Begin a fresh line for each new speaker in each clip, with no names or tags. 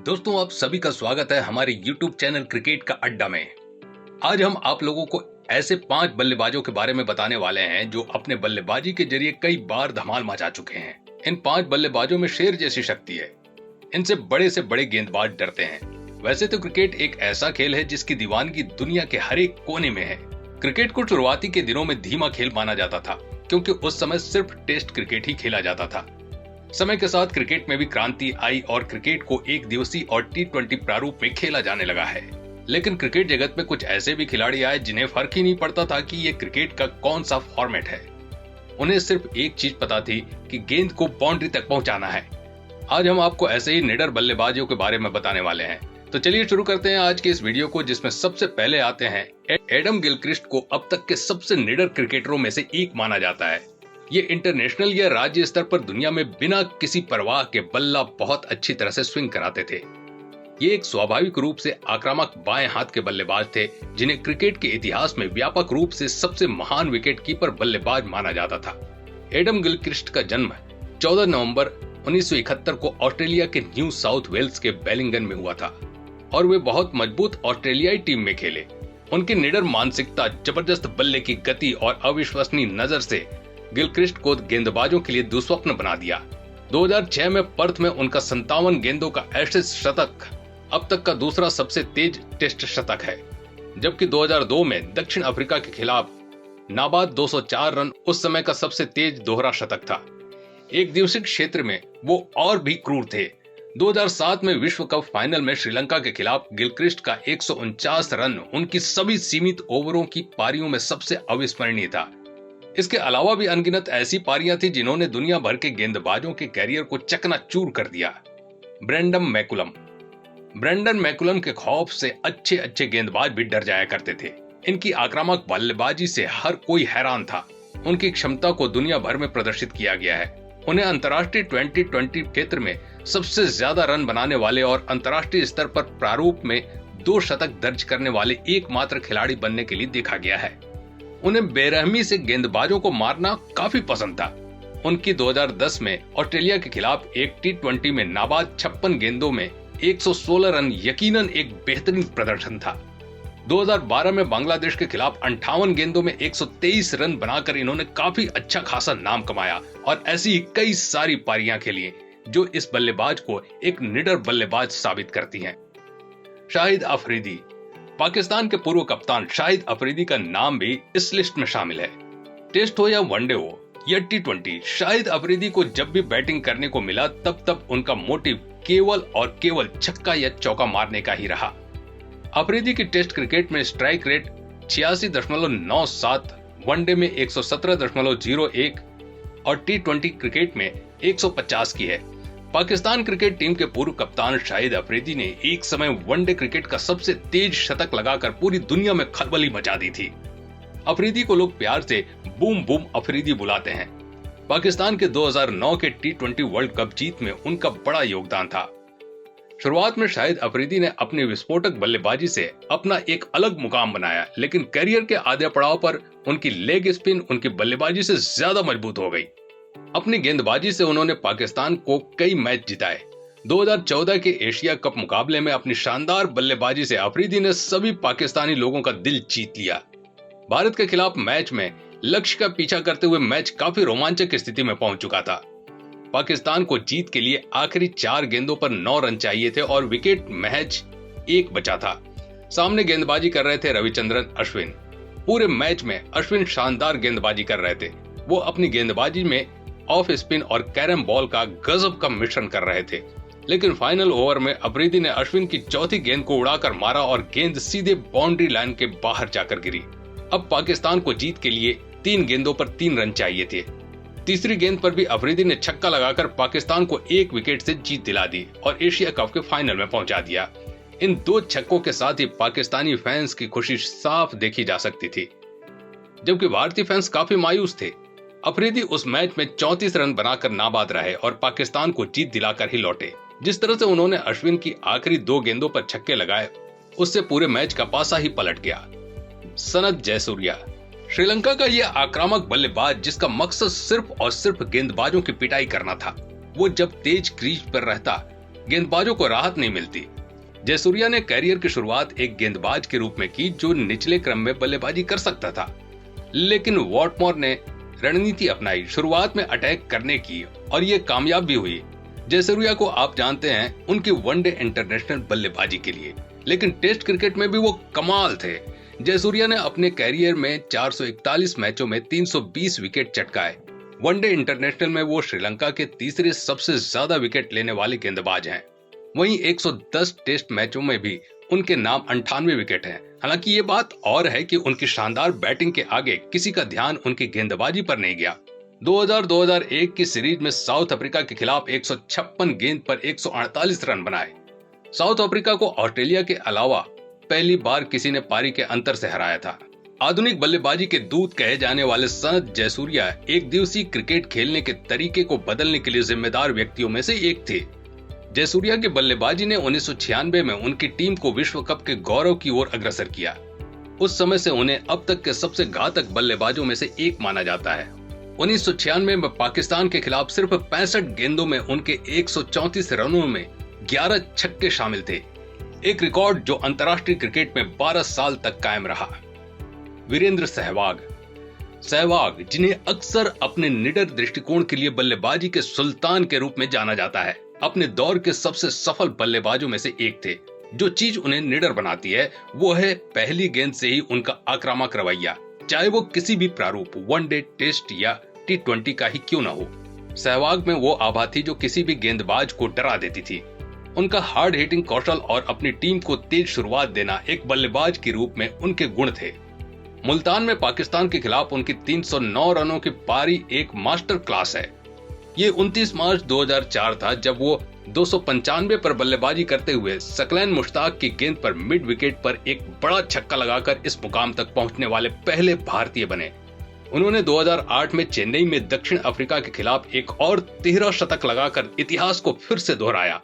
दोस्तों, आप सभी का स्वागत है हमारे YouTube चैनल क्रिकेट का अड्डा में। आज हम आप लोगों को ऐसे 5 बल्लेबाजों के बारे में बताने वाले हैं जो अपने बल्लेबाजी के जरिए कई बार धमाल मचा चुके हैं। इन 5 बल्लेबाजों में शेर जैसी शक्ति है। इनसे बड़े गेंदबाज डरते हैं। वैसे तो क्रिकेट एक ऐसा खेल है जिसकी दीवानगी दुनिया के हर एक कोने में है। क्रिकेट को शुरुआती के दिनों में धीमा खेल माना जाता था, क्योंकि उस समय सिर्फ टेस्ट क्रिकेट ही खेला जाता था। समय के साथ क्रिकेट में भी क्रांति आई और क्रिकेट को एक दिवसीय और T20 प्रारूप में खेला जाने लगा है। लेकिन क्रिकेट जगत में कुछ ऐसे भी खिलाड़ी आए जिन्हें फर्क ही नहीं पड़ता था कि ये क्रिकेट का कौन सा फॉर्मेट है। उन्हें सिर्फ एक चीज पता थी कि गेंद को बाउंड्री तक पहुंचाना है। आज हम आपको ऐसे ही निडर बल्लेबाजों के बारे में बताने वाले हैं। तो चलिए शुरू करते हैं आज के इस वीडियो को, जिसमें सबसे पहले आते हैं एडम गिलक्रिस्ट को अब तक के सबसे निडर क्रिकेटरों में से एक माना जाता है। ये इंटरनेशनल या राज्य स्तर पर दुनिया में बिना किसी परवाह के बल्ला बहुत अच्छी तरह से स्विंग कराते थे। ये एक स्वाभाविक रूप से आक्रामक बाएं हाथ के बल्लेबाज थे, जिन्हें क्रिकेट के इतिहास में व्यापक रूप से सबसे महान विकेट कीपर बल्लेबाज माना जाता था। एडम गिलक्रिस्ट का जन्म 14 नवंबर 1971 को ऑस्ट्रेलिया के न्यू साउथ वेल्स के बेलिंगन में हुआ था और वे बहुत मजबूत ऑस्ट्रेलियाई टीम में खेले। उनकी निडर मानसिकता, जबरदस्त बल्ले की गति और अविश्वसनीय नजर से गिलक्रिस्ट को गेंदबाजों के लिए दुस्वप्न बना दिया। 2006 में पर्थ में उनका 57 गेंदों का एशेज शतक अब तक का दूसरा सबसे तेज टेस्ट शतक है, जबकि 2002 में दक्षिण अफ्रीका के खिलाफ नाबाद 204 रन उस समय का सबसे तेज दोहरा शतक था। एक दिवसीय क्षेत्र में वो और भी क्रूर थे। 2007 में विश्व कप फाइनल में श्रीलंका के खिलाफ गिलक्रिस्ट का 149 रन उनकी सभी सीमित ओवरों की पारियों में सबसे अविस्मरणीय था। इसके अलावा भी अनगिनत ऐसी पारियां थी जिन्होंने दुनिया भर के गेंदबाजों के कैरियर को चकनाचूर कर दिया। ब्रेंडन मैकुलम के खौफ से अच्छे गेंदबाज भी डर जाया करते थे। इनकी आक्रामक बल्लेबाजी से हर कोई हैरान था। उनकी क्षमता को दुनिया भर में प्रदर्शित किया गया है। उन्हें अंतर्राष्ट्रीय T20 क्षेत्र में सबसे ज्यादा रन बनाने वाले और अंतर्राष्ट्रीय स्तर पर प्रारूप में 2 शतक दर्ज करने वाले एकमात्र खिलाड़ी बनने के लिए देखा गया है। उन्हें बेरहमी से गेंदबाजों को मारना काफी पसंद था। उनकी 2010 में ऑस्ट्रेलिया के खिलाफ एक T20 में नाबाद 56 गेंदों में 116 रन यकीनन एक बेहतरीन प्रदर्शन था। 2012 में बांग्लादेश के खिलाफ 58 गेंदों में 123 रन बनाकर इन्होंने काफी अच्छा खासा नाम कमाया और ऐसी ही कई सारी पारियां खेली जो इस बल्लेबाज को एक निडर बल्लेबाज साबित करती हैं। शाहिद अफरीदी। पाकिस्तान के पूर्व कप्तान शाहिद अफरीदी का नाम भी इस लिस्ट में शामिल है। टेस्ट हो या वनडे हो या T20, शाहिद अफरीदी को जब भी बैटिंग करने को मिला तब उनका मोटिव केवल और केवल छक्का या चौका मारने का ही रहा। अफरीदी की टेस्ट क्रिकेट में स्ट्राइक रेट 86.97, वनडे में 117.01 और T20 क्रिकेट में 150 की है। पाकिस्तान क्रिकेट टीम के पूर्व कप्तान शाहिद अफरीदी ने एक समय वनडे क्रिकेट का सबसे तेज शतक लगाकर पूरी दुनिया में खलबली मचा दी थी। अफरीदी को लोग प्यार से बूम बूम अफरीदी बुलाते हैं। पाकिस्तान के 2009 के T20 वर्ल्ड कप जीत में उनका बड़ा योगदान था। शुरुआत में शाहिद अफरीदी ने अपनी विस्फोटक बल्लेबाजी से अपना एक अलग मुकाम बनाया, लेकिन करियर के आधे पड़ाव पर उनकी लेग स्पिन उनकी बल्लेबाजी से ज्यादा मजबूत हो गई। अपनी गेंदबाजी से उन्होंने पाकिस्तान को कई मैच जिताए। 2014 के एशिया कप मुकाबले में अपनी शानदार बल्लेबाजी से अफरीदी ने सभी पाकिस्तानी लोगों का दिल जीत लिया। भारत के खिलाफ मैच में लक्ष्य का पीछा करते हुए मैच काफी रोमांचक स्थिति में पहुंच चुका था। पाकिस्तान को जीत के लिए आखिरी 4 गेंदों पर 9 रन चाहिए थे और विकेट महज 1 बचा था। सामने गेंदबाजी कर रहे थे रविचंद्रन अश्विन। पूरे मैच में अश्विन शानदार गेंदबाजी कर रहे थे। वो अपनी गेंदबाजी में ऑफ स्पिन और कैरम बॉल का गजब का मिश्रण कर रहे थे, लेकिन फाइनल ओवर में अफरीदी ने अश्विन की चौथी गेंद को उड़ाकर मारा और गेंद सीधे बाउंड्री लाइन के बाहर जाकर गिरी। अब पाकिस्तान को जीत के लिए 3 गेंदों पर 3 रन चाहिए थे। तीसरी गेंद पर भी अफरीदी ने छक्का लगाकर पाकिस्तान को 1 विकेट से जीत दिला दी और एशिया कप के फाइनल में पहुंचा दिया। इन 2 छक्कों के साथ ही पाकिस्तानी फैंस की खुशी साफ देखी जा सकती थी, जबकि भारतीय फैंस काफी मायूस थे। अफरीदी उस मैच में 34 रन बनाकर नाबाद रहे और पाकिस्तान को जीत दिलाकर ही लौटे। जिस तरह से उन्होंने अश्विन की आखिरी 2 गेंदों पर छक्के लगाए, उससे पूरे मैच का पासा ही पलट गया। सनत जयसूर्या। श्रीलंका का यह आक्रामक बल्लेबाज, जिसका मकसद सिर्फ और सिर्फ गेंदबाजों की पिटाई करना था। वो जब तेज क्रीज पर रहता गेंदबाजों को राहत नहीं मिलती। जयसूर्या ने कैरियर की शुरुआत एक गेंदबाज के रूप में की जो निचले क्रम में बल्लेबाजी कर सकता था, लेकिन वॉटमोर ने रणनीति अपनाई, शुरुआत में अटैक करने की, और ये कामयाब भी हुई। जयसूर्या को आप जानते हैं उनकी वनडे इंटरनेशनल बल्लेबाजी के लिए, लेकिन टेस्ट क्रिकेट में भी वो कमाल थे। जयसूर्या ने अपने कैरियर में 441 मैचों में 320 विकेट चटकाए। वनडे इंटरनेशनल में वो श्रीलंका के तीसरे सबसे ज्यादा विकेट लेने वाले गेंदबाज हैं। वहीं 110 टेस्ट मैचों में भी उनके नाम 98 विकेट हैं। हालांकि ये बात और है कि उनकी शानदार बैटिंग के आगे किसी का ध्यान उनकी गेंदबाजी पर नहीं गया। 2000-2001 की सीरीज में साउथ अफ्रीका के खिलाफ 156 गेंद पर 148 रन बनाए। साउथ अफ्रीका को ऑस्ट्रेलिया के अलावा पहली बार किसी ने पारी के अंतर से हराया था। आधुनिक बल्लेबाजी के दूत कहे जाने वाले सनत जयसूर्या एक दिवसीय क्रिकेट खेलने के तरीके को बदलने के लिए जिम्मेदार व्यक्तियों में से एक थे। जयसूर्या की बल्लेबाजी ने 1996 में उनकी टीम को विश्व कप के गौरव की ओर अग्रसर किया। उस समय से उन्हें अब तक के सबसे घातक बल्लेबाजों में से एक माना जाता है। 1996 में पाकिस्तान के खिलाफ सिर्फ 65 गेंदों में उनके 134 रनों में 11 छक्के शामिल थे, एक रिकॉर्ड जो अंतर्राष्ट्रीय क्रिकेट में 12 साल तक कायम रहा। वीरेंद्र सहवाग, जिन्हें अक्सर अपने निडर दृष्टिकोण के लिए बल्लेबाजी के सुल्तान के रूप में जाना जाता है, अपने दौर के सबसे सफल बल्लेबाजों में से एक थे। जो चीज उन्हें निडर बनाती है वो है पहली गेंद से ही उनका आक्रामक रवैया, चाहे वो किसी भी प्रारूप वनडे, टेस्ट या T20 का ही क्यों न हो। सहवाग में वो आभा थी जो किसी भी गेंदबाज को डरा देती थी। उनका हार्ड हिटिंग कौशल और अपनी टीम को तेज शुरुआत देना एक बल्लेबाज के रूप में उनके गुण थे। मुल्तान में पाकिस्तान के खिलाफ उनकी 309 रनों की पारी एक मास्टर क्लास है। ये 29 मार्च 2004 था जब वो 295 पर बल्लेबाजी करते हुए सकलैन मुश्ताक की गेंद पर मिड विकेट पर एक बड़ा छक्का लगाकर इस मुकाम तक पहुंचने वाले पहले भारतीय बने। उन्होंने 2008 में चेन्नई में दक्षिण अफ्रीका के खिलाफ एक और 13 शतक लगाकर इतिहास को फिर से दोहराया।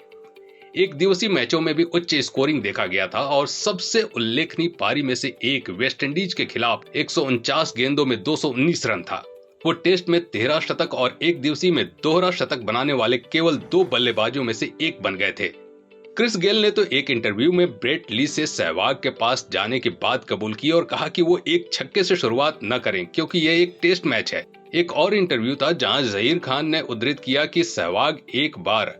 एक दिवसीय मैचों में भी उच्च स्कोरिंग देखा गया था और सबसे उल्लेखनीय पारी में से एक वेस्टइंडीज के खिलाफ 149 गेंदों में 219 रन था। वो टेस्ट में 13 शतक और एक दिवसीय में दोहरा शतक बनाने वाले केवल 2 बल्लेबाजों में से एक बन गए थे। क्रिस गेल ने तो एक इंटरव्यू में ब्रेट ली से सहवाग के पास जाने की बात कबूल की और कहा कि वो एक छक्के से शुरुआत न करें क्योंकि यह एक टेस्ट मैच है। एक और इंटरव्यू था जहां जहीर खान ने उद्धृत किया कि सहवाग एक बार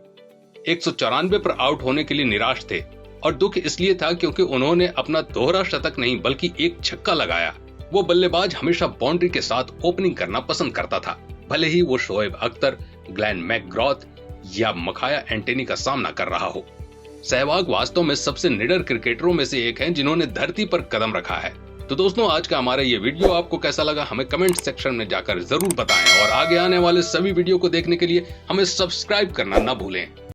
194 पर आउट होने के लिए निराश थे और दुख इसलिए था क्योंकि उन्होंने अपना दोहरा शतक नहीं बल्कि एक छक्का लगाया। वो बल्लेबाज हमेशा बाउंड्री के साथ ओपनिंग करना पसंद करता था, भले ही वो शोएब अख्तर, ग्लेन मैकग्रॉथ या मखाया एंटनी का सामना कर रहा हो। सहवाग वास्तव में सबसे निडर क्रिकेटरों में से एक हैं जिन्होंने धरती पर कदम रखा है। तो दोस्तों, आज का हमारा ये वीडियो आपको कैसा लगा हमें कमेंट सेक्शन में जाकर जरूर बताएं और आगे आने वाले सभी वीडियो को देखने के लिए हमें सब्सक्राइब करना ना भूलें।